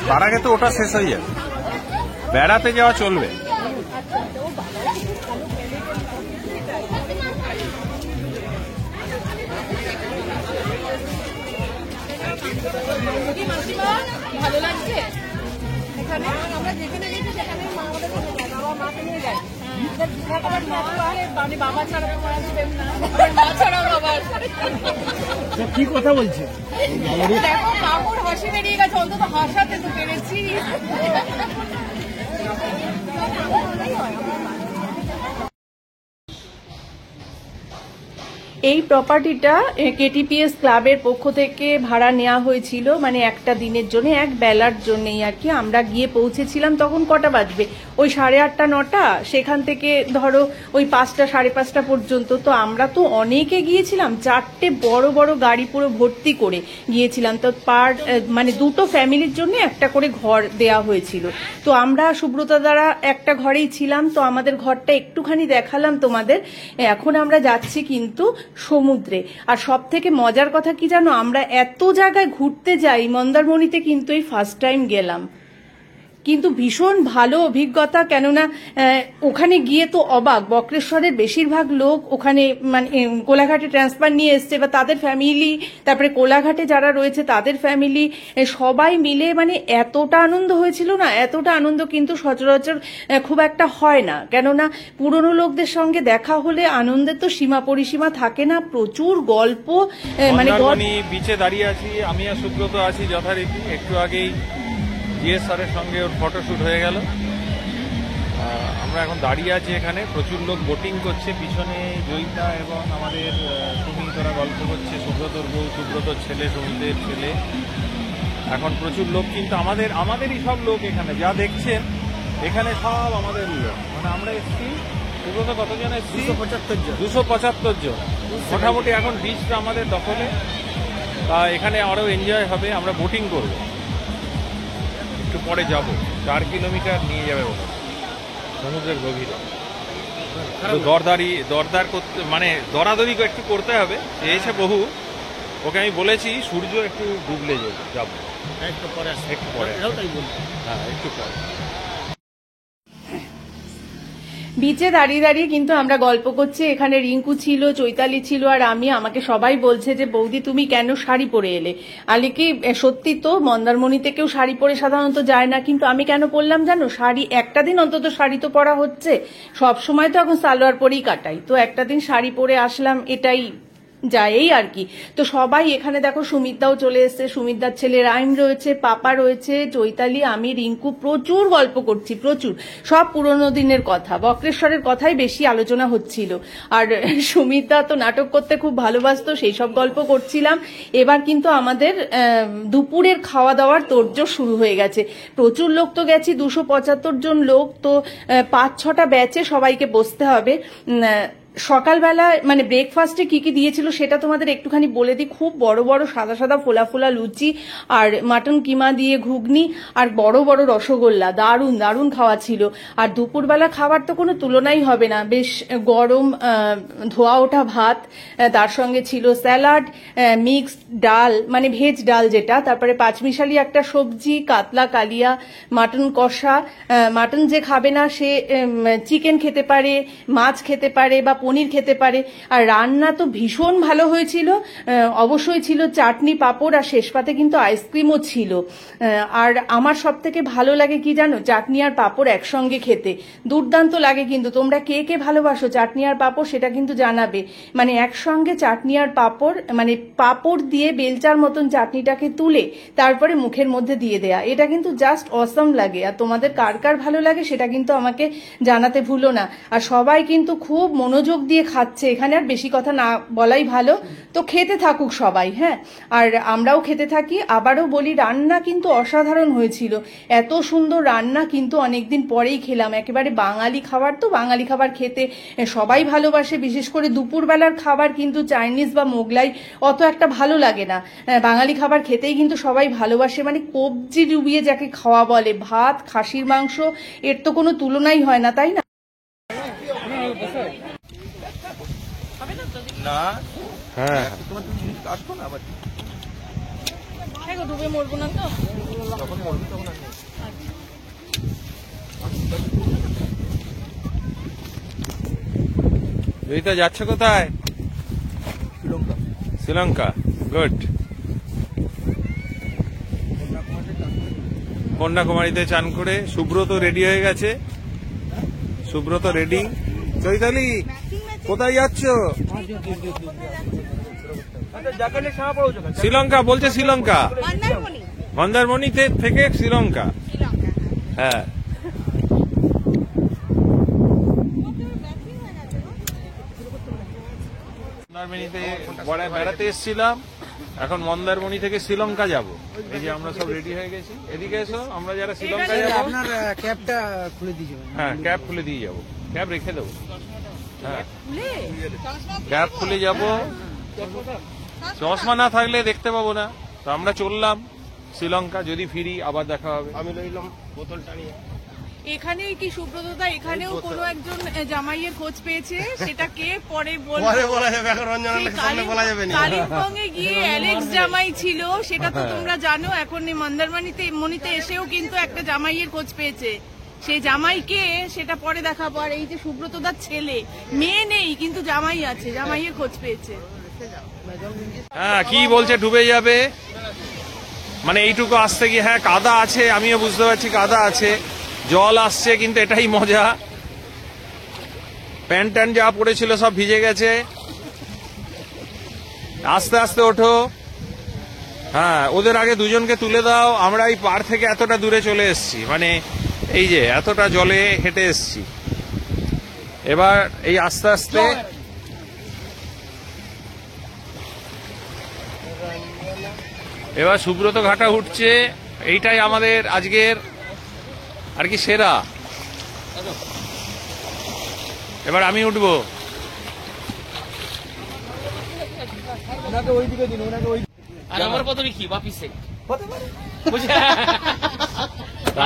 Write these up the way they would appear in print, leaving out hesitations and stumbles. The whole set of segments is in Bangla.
তার আগে তো ওটা শেষ হয়ে যাবে, বেড়াতে যাওয়া চলবে। ভালো লাগছে এখানে, আমরা যেখানে গেছি সেখানে মাকে নিয়ে যাই। মানে বাবা ছাড়া তোমার আসবেন না, মা ছাড়া বাবা। কি কথা বলছে দেখো, কাপড় হাসি বেরিয়ে গেছে, অন্তত হাসাতে তো পেরেছি। এই প্রপার্টিটা কেটিপিএস ক্লাবের পক্ষ থেকে ভাড়া নেওয়া হয়েছিল, মানে একটা দিনের জন্য, এক বেলার জন্যই আর কি। আমরা গিয়ে পৌঁছেছিলাম তখন কটা বাজবে, ওই 8:30 9টা, সেখান থেকে ধরো ওই 5টা 5:30 পর্যন্ত। তো আমরা তো অনেকে গিয়েছিলাম, 4টে বড় বড় গাড়ি পুরো ভর্তি করে গিয়েছিলাম। তো মানে দুটো ফ্যামিলির জন্য একটা করে ঘর দেয়া হয়েছিল। তো আমরা সুব্রতা দ্বারা একটা ঘরেই ছিলাম। তো আমাদের ঘরটা একটুখানি দেখালাম তোমাদের। এখন আমরা যাচ্ছি কিন্তু সমুদ্রে। আর সব থেকে মজার কথা কি জানো, আমরা এত জায়গায় ঘুরতে যাই, মন্দারমণিতে কিন্তু এই ফার্স্ট টাইম গেলাম। কিন্তু ভীষণ ভালো অভিজ্ঞতা, কেননা ওখানে গিয়ে তো অবাক, বক্রেশ্বরের বেশিরভাগ লোক ওখানে মানে কোলাঘাটে ট্রান্সফার নিয়ে এসছে বা তাদের ফ্যামিলি, তারপরে কোলাঘাটে যারা রয়েছে তাদের ফ্যামিলি, সবাই মিলে মানে এতটা আনন্দ হয়েছিল না, এতটা আনন্দ কিন্তু সচরাচর খুব একটা হয় না। কেননা পুরনো লোকদের সঙ্গে দেখা হলে আনন্দের তো সীমা পরিসীমা থাকে না, প্রচুর গল্প। মানে বিচে দাঁড়িয়ে আছি, আমি আর সুব্রত আছি যথারীতি। একটু আগেই জিএস স্যারের সঙ্গে ওর ফটোশ্যুট হয়ে গেল। আমরা এখন দাঁড়িয়ে আছি এখানে, প্রচুর লোক বোটিং করছে, পিছনে জয়িতা এবং আমাদের সুমিতরা গল্প করছে, সুব্রতর বউ, সুব্রতর ছেলে, সুমিতের ছেলে। এখন প্রচুর লোক, কিন্তু আমাদেরই সব লোক এখানে যা দেখছেন, এখানে সব আমাদের লোক। মানে আমরা এসছি, সুব্রত কতজন এসছি? 275 জন মোটামুটি। এখন বিচটা আমাদের দখলে, তা এখানে আরও এনজয় হবে। আমরা বোটিং করবো, একটু পরে যাব, 4 কিলোমিটার নিয়ে যাবে ওরা সমুদ্রের গভীরে। দরদার করতে, মানে দরাদরি একটু করতে হবে। এসে বহু, ওকে আমি বলেছি সূর্য একটু ডুবলে যাবো, একটু পরে, হ্যাঁ একটু পরে। বিচে দাঁড়িয়ে দাঁড়িয়ে কিন্তু আমরা গল্প করছি। এখানে রিঙ্কু ছিল, চৈতালি ছিল, আর আমি। আমাকে সবাই বলছে যে বৌদি তুমি কেন শাড়ি পরে এলে? আলে কি সত্যি তো, মন্দারমণিতে কেউ শাড়ি পরে সাধারণত যায় না, কিন্তু আমি কেন পরলাম জানো? শাড়ি একটা দিন অন্তত শাড়ি তো পরা হচ্ছে, সব সময় তো এখন সালোয়ার পরেই কাটাই, তো একটা দিন শাড়ি পরে আসলাম, এটাই যায় এই আর কি। তো সবাই এখানে দেখো, সুমিতদাও চলে এসছে, সুমিতদার ছেলে রাইম রয়েছে, পাপা রয়েছে, চৈতালি, আমি, রিঙ্কু, প্রচুর গল্প করছি, প্রচুর। সব পুরোনো দিনের কথা, বক্রেশ্বরের কথাই বেশি আলোচনা হচ্ছিল। আর সুমিতদা তো নাটক করতে খুব ভালোবাসতো, সেই সব গল্প করছিলাম। এবার কিন্তু আমাদের দুপুরের খাওয়া দাওয়ার তোড়জোড় শুরু হয়ে গেছে। প্রচুর লোক তো গেছি, 275 জন লোক, তো 5-6টা ব্যাচে সবাইকে বসতে হবে। সকালবেলা মানে ব্রেকফাস্টে কি কি দিয়েছিল সেটা তোমাদের একটুখানি বলে দিই। খুব বড় বড় সাদা সাদা ফোলা ফোলা লুচি, আর মাটন কিমা দিয়ে ঘুগনি, আর বড় বড় রসগোল্লা, দারুণ দারুণ খাওয়া ছিল। আর দুপুরবেলা খাবার তো কোনো তুলনাই হবে না, বেশ গরম ধোয়া ওঠা ভাত, তার সঙ্গে ছিল স্যালাড, মিক্সড ডাল মানে ভেজ ডাল যেটা, তারপরে পাঁচমিশালি একটা সবজি, কাতলা কালিয়া, মাটন কষা। মাটন যে খাবে না সে চিকেন খেতে পারে, মাছ খেতে পারে বা পনির খেতে পারে। আর রান্না তো ভীষণ ভালো হয়েছিল, অবশ্যই ছিল চাটনি, পাঁপড়, আর শেষ পাতে কিন্তু আইসক্রিমও ছিল। আর আমার সব থেকে ভালো লাগে কি জানো, চাটনি আর পাঁপড় একসঙ্গে খেতে দুর্দান্ত লাগে। কিন্তু তোমরা কে কে ভালোবাসো চাটনি আর পাঁপড় সেটা কিন্তু জানাবে। মানে একসঙ্গে চাটনি আর পাঁপড়, মানে পাঁপড় দিয়ে বেলচার মতন চাটনিটাকে তুলে তারপরে মুখের মধ্যে দিয়ে দেয়া, এটা কিন্তু জাস্ট অসম লাগে। আর তোমাদের কার কার ভালো লাগে সেটা কিন্তু আমাকে জানাতে ভুলো না। আর সবাই কিন্তু খুব মনোযোগ দিয়ে খাচ্ছে এখানে, আর বেশি কথা না বলাই ভালো। তো খেতে থাকুক সবাই, হ্যাঁ, আর আমরাও খেতে থাকি। আবারও বলি, রান্না কিন্তু অসাধারণ হয়েছিল, এত সুন্দর রান্না কিন্তু অনেকদিন পরেই খেলাম। একেবারে বাঙালি খাবার, তো বাঙালি খাবার খেতে সবাই ভালোবাসে। বিশেষ করে দুপুরবেলার খাবার কিন্তু চাইনিজ বা মোগলাই অত একটা ভালো লাগে না, বাঙালি খাবার খেতেই কিন্তু সবাই ভালোবাসে। মানে কবজি ডুবিয়ে যাকে খাওয়া বলে, ভাত, খাসির মাংস, এর তো কোনো তুলনাই হয় না, তাই না? না, হ্যাঁ, হ্যাঁ গো, ডুবে মরবো না তো। জয়িতা যাচ্ছে কোথায়? শ্রীলঙ্কা। গুড। কন্যাকুমারীতে চান করে সুব্রত রেডি হয়ে গেছে। সুব্রত রেডি। চৈতালি কোথায় যাচ্ছ? শ্রীলঙ্কা বলছে, শ্রীলঙ্কা মন্দারমণিতে থেকে শ্রীলঙ্কা। হ্যাঁ, মন্দারমণিতে বেড়াতে এসেছিলাম, এখন মন্দারমণি থেকে শ্রীলঙ্কা যাব। এই যে আমরা সব রেডি হয়ে গেছি, এদিকে এসো। আমরা যারা শ্রীলঙ্কা যাবো, আপনার ক্যাবটা খুলে দিয়ে যাবেন। হ্যাঁ ক্যাব খুলে দিয়ে যাবো, ক্যাব রেখে দেবো। হ্যাঁ ক্যাব খুলে যাব, চশমা না থাকলে দেখতে পাবো না। তো আমরা চললাম শ্রীলঙ্কা, যদি ফিরি আবার দেখা হবে। আমি লইলাম বোতলটা নিয়ে। এখানে কি সুব্রতদা, এখানেও কোনো একজন জামাইয়ের খোঁজ পেয়েছে, সেটা কে পরে পরে বলা যাবে, এখন রঞ্জনের সামনে বলা যাবে না। কালিম্পংয়ে গিয়ে অ্যালেক্স জামাই ছিল, সেটা তো তোমরা জানো। এখন মন্দারমণিতে এসেও কিন্তু একটা জামাইয়ের খোঁজ পেয়েছে। সেই জামাইকে সেটা পরে দেখাবো। আর এই যে সুব্রতদার ছেলে, মেয়ে নেই কিন্তু জামাই আছে, জামাইয়ের খোঁজ পেয়েছে। হ্যাঁ কি বলছে ডুবে যাবে, মানে এইটুকু আসতে গিয়ে। হ্যাঁ কাদা আছে, আমিও বুঝতে পারছি কাদা আছে, জল আসছে, কিন্তু এটাই মজা। প্যান্ট ট্যান্ট যা পড়েছিল সব ভিজে গেছে। আস্তে আস্তে ওঠো। হ্যাঁ ওদের আগে দুজনকে তুলে দাও। আমরা এই পার থেকে এতটা দূরে চলে এসেছি, মানে এই যে এতটা জলে হেঁটে এসেছি। এবার এই আস্তে আস্তে এবার সুব্রত ঘাটা উঠছে। এইটাই আমাদের আজকের আর কি সেরা। এবার আমি উঠবো। আর আমার পদবি কি? বাপি শেখ।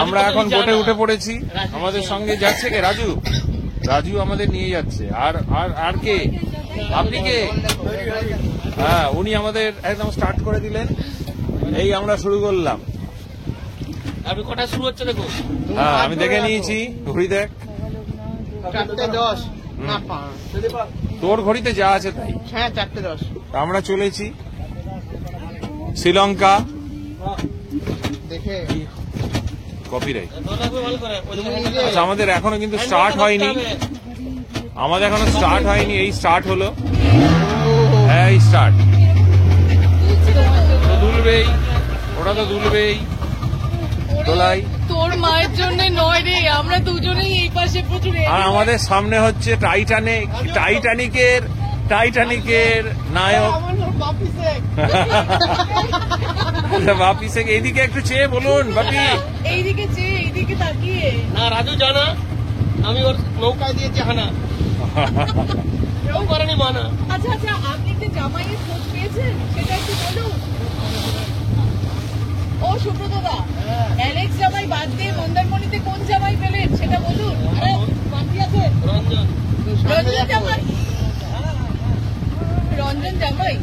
আমরা এখন বোটে উঠে পড়েছি। আমাদের সঙ্গে যাচ্ছে কে? রাজু। রাজু আমাদের নিয়ে যাচ্ছে। আর আর আর কে? আপনি কে? হ্যাঁ উনি আমাদের একদম স্টার্ট করে দিলেন। এই আমরা শুরু করলাম। আপনি কটা শুরু হচ্ছে দেখো। হ্যাঁ আমি দেখে নিয়েছি, ঘড়ি দেখ। 4:10 না 5। তোর ঘড়িতে যা আছে তাই। হ্যাঁ 4:10। আমরা চলেছি শ্রীলঙ্কা। দেখে কপিরাইট। ভালো করে আচ্ছা আমাদের এখনো কিন্তু স্টার্ট হয়নি। আমাদের এখনো স্টার্ট হয়নি, এই স্টার্ট হলো। হ্যাঁ এই স্টার্ট। তো দুলবেই, ওরা তো দুলবেই। দোলাই। তোর মায়ের জন্য নয় রে, আমরা দুজনেই এই পাশে প্রচুর। আর আমাদের সামনে হচ্ছে টাইটানিকের নায়ক বাপি শেখ। বাপি শেখ। এইদিকে একটু চেয়ে বলুন বাপি। এইদিকে চেয়ে, এইদিকে তাকিয়ে। না রাজু জানা, আমি ওর নৌকায় দিয়েছি হানা। কেউ করেনি মানা। আচ্ছা আচ্ছা, আপনি কি জামাইয়ের খোঁজ পেয়েছেন সেটা একটু বলুন। ও সুব্রতদা, অ্যালেক্স জামাই বাদ দিয়ে মন্দারমণিতে কোন জামাই পেলেন সেটা বলুন। আরে বাকি আছে রঞ্জন। রঞ্জন জামাই। রঞ্জন জামাই।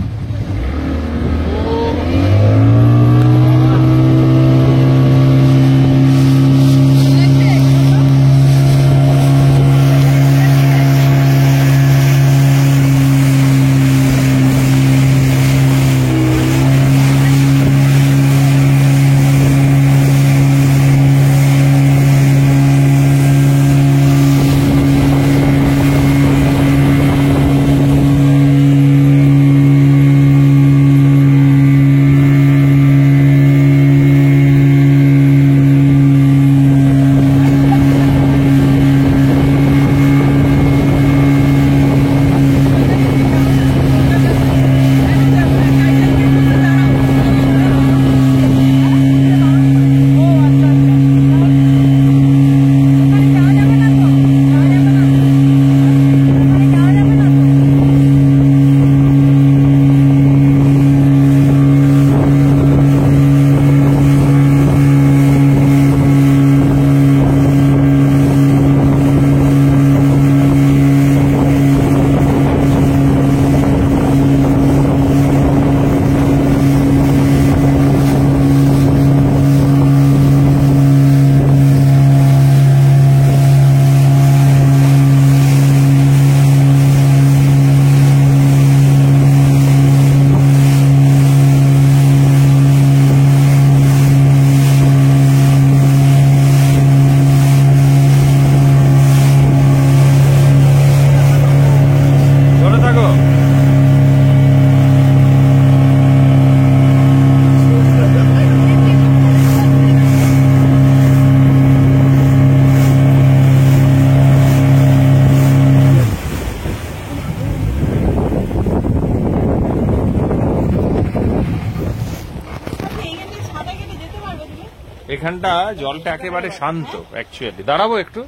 এখানটা জলটা একেবারে শান্ত অ্যাকচুয়ালি। দাঁড়াবো একটু,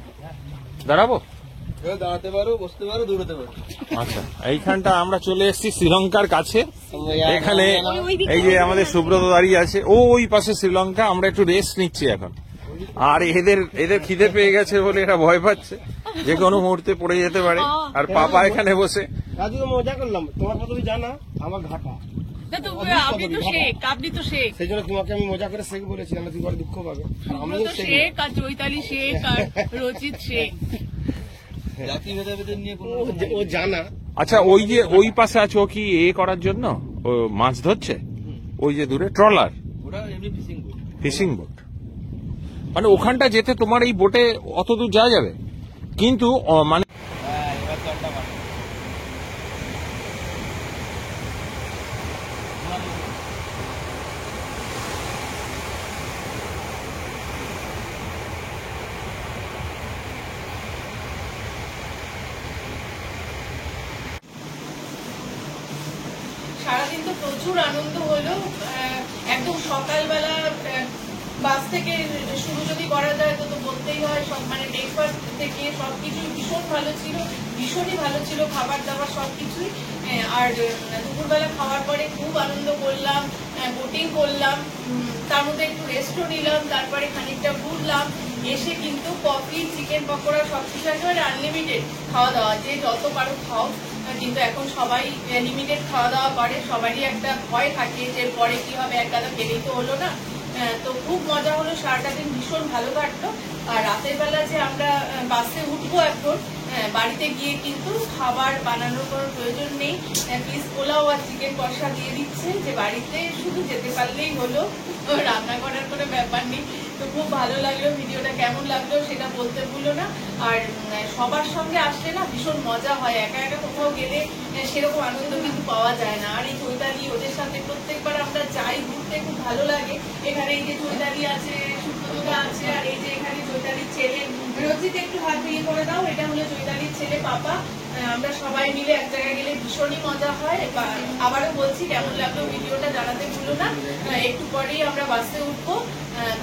দাঁড়াবো। দাঁড়াতে পারো, বসতে পারো, দৌড়াতে পারো। আচ্ছা, এইখানটা আমরা চলে এসেছি শ্রীলঙ্কার কাছে। এখানে এই যে আমাদের সুব্রত দাঁড়িয়ে আছে, ওই পাশে শ্রীলঙ্কা। আমরা একটু রেস্ট নিচ্ছি এখন। আর এদের খিদে পেয়ে গেছে বলে এরা ভয় পাচ্ছে, যে কোনো মুহূর্তে পড়ে যেতে পারে। আর পাপা এখানে বসে। রাজু তো মজা করলাম, তোমার কথা তুমি জানা, আমার ঘাটা। আপনি তো শেখ, আপনি তো শেখ। সেই জন্য তোমাকে আমি মজা করে শেখ বলেছিলাম, তুই বড় দুঃখ পাবে। আমিও শেখ, শেখ আর চৈতালি শেখ আর রচিত শেখ। জাতি ভেদাভেদের নিয়ে ও জানা। আচ্ছা, ওই যে ওই পাশে আছে, ও কি করার জন্য ও মাছ ধরছে? ওই যে দূরে ট্রলার, ওরা এমনি ফিশিং বোট। ফিশিং বোট, মানে ওখানটা যেতে তোমার এই বোটে অত দূর যাওয়া যাবে, কিন্তু মানে এবার জলটা মার। সারাদিন তো প্রচুর আনন্দ হলো। একদম সকালবেলা বাস থেকে শুরু যদি করা যায় তো বলতেই হয়, সব মানে ব্রেকফাস্ট থেকে সবকিছুই ভীষণ ভালো ছিল, ভীষণই ভালো ছিল খাবার দাবার সবকিছুই। আর দুপুরবেলা খাওয়ার পরে খুব আনন্দ করলাম, বোটিং করলাম, তার মধ্যে একটু রেস্টও নিলাম, তারপরে খানিকটা ঘুরলাম। এসে কিন্তু কফি, চিকেন পকোড়া সবকিছু একেবারে আনলিমিটেড খাওয়া দাওয়া, যে যত পারো খাও। কিন্তু এখন সবাই লিমিটেড খাওয়া দাওয়া করে, সবারই একটা ভয় থাকে যে পরে কি হবে, এক গাদা খেলেই তো হলো না। তো খুব মজা হলো, সারাটা দিন ভীষণ ভালো কাটলো। আর রাতের বেলা যে আমরা বাসে উঠবো এখন, বাড়িতে গিয়ে কিন্তু খাবার বানানোর কোনো প্রয়োজন নেই। পিস পোলাও আর চিকেন কষা দিয়ে দিচ্ছে, যে বাড়িতে শুধু যেতে পারলেই হলো, রান্না করার কোনো ব্যাপার নেই। তো খুব ভালো লাগলো। ভিডিওটা কেমন লাগলো সেটা বলতে ভুলো না। আর সবার সঙ্গে আসলে না ভীষণ মজা হয়, একা একা কোথাও গেলে সেরকম আনন্দ কিন্তু পাওয়া যায় না। আর এই চৈতালি, ওদের সাথে প্রত্যেকবার আমরা যাই ঘুরতে, খুব ভালো লাগে। এখানে এই যে চৈতালি আছে, সুব্রতদা আছে, আর এই যে এখানে চৈতালির ছেলে রচিত, একটু হাত বিয়ে করে দাও, এটা হলো চৈতালির ছেলে পাপা। আমরা সবাই মিলে এক জায়গায় গেলে ভীষণই মজা হয়। আবারও বলছি, কেমন লাগলো ভিডিওটা জানাতে ভুলো না। একটু পরেই আমরা বাসে উঠবো,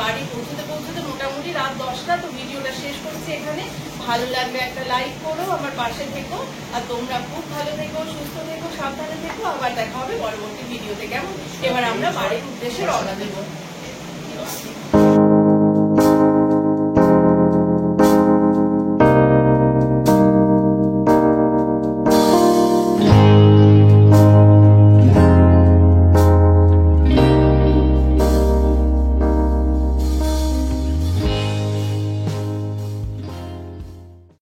বাড়ি পৌঁছতে পৌঁছতে মোটামুটি রাত 10টা। তো ভিডিওটা শেষ করছি এখানে। ভালো লাগলে একটা লাইক করো, আমার পাশে থেকো। আর তোমরা খুব ভালো থেকো, সুস্থ থেকো, সাবধানে থেকো। আবার দেখা হবে পরবর্তী ভিডিওতে। কেমন, এবার আমরা বাড়ির উদ্দেশ্যে রওনা দেবো।